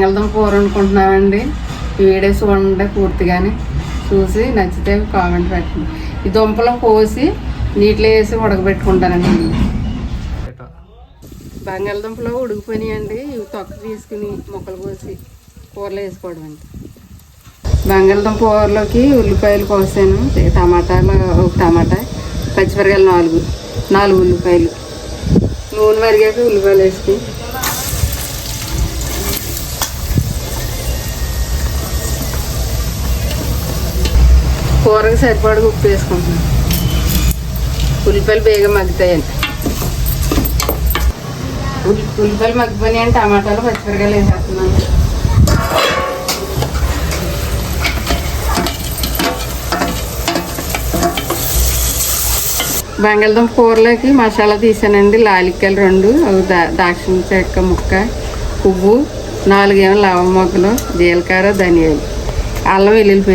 బంగాళదుంప కూర వండుకుంటున్నామండి. ఈ వీడియోస్ చూడండి పూర్తిగానే, చూసి నచ్చితే కామెంట్ పెట్టండి. ఈ దుంపలు కోసి నీటిలో వేసి ఉడకబెట్టుకుంటానండి. బంగాళదుంపలు ఉడికిపోయినాయండి. ఇవి తొక్క తీసుకుని ముక్కలు కోసి కూరలో వేసుకోవడం అండి. బంగాళదుంప కూరలోకి ఉల్లిపాయలు కోసాను, టమాటాలు ఒక టమాటా, పచ్చిమిరకాయలు 4 ఉల్లిపాయలు, నూనె మరిగాక ఉల్లిపాయలు వేసుకుని కూరకి సరిపడగా ఉప్పు వేసుకుంటున్నాను. ఉల్లిపాయలు బేగా మగ్గుతాయండి. ఉల్లిపాయలు మగ్గిపోయినాయని టమాటాలు పచ్చిమిరకాయలు వేసేస్తున్నాను. బంగాళదుంప కూరలోకి మసాలా తీసానండి. లాలిక్కలు 2, దాక్షిణ చెక్క ముక్క, పువ్వు 4 లవంగ మొగ్గలు, జీలకర్ర, ధనియాలు, అల్లం వెల్లుల్లి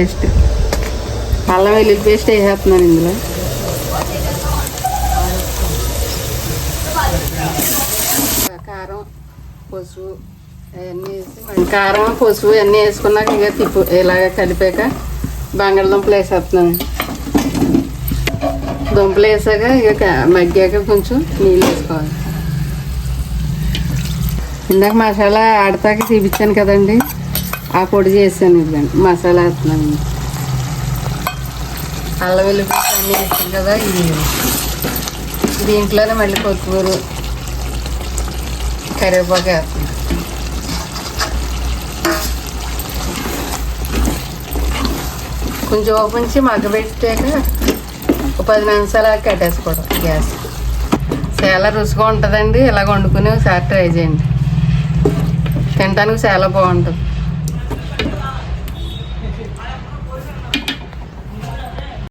పేస్ట్ వేసేస్తున్నాను ఇందులో. కారం, పసుపు అవన్నీ వేసి, కారం పసుపు అన్నీ వేసుకున్నాక ఇక ఇలాగ కలిపాక బంగాళదుంపలు వేసేస్తున్నాను. దుంపలు వేసాక ఇక మగ్గాక కొంచెం నీళ్ళు వేసుకోవాలి. ఇందాక మసాలా ఆడతాక చూపించాను కదండి, ఆ పొడి చేసాను. ఇదిగండి మసాలా వేస్తున్నాను. అల్లం వెల్లుల్లి అన్నీ వేసాను కదా, ఇది దీంట్లోనే మళ్ళీ కొత్తిమీర, కరివేపాకు వేస్తాను. కొంచెం ఓపెన్చి మగ్గబెట్టాక 10 నిమిషాలు కట్టేసుకోవడం గ్యాస్. చాలా రుచిగా ఉంటుందండి. ఇలాగ వండుకుని ఒకసారి ట్రై చేయండి. తినడానికి చాలా బాగుంటుంది.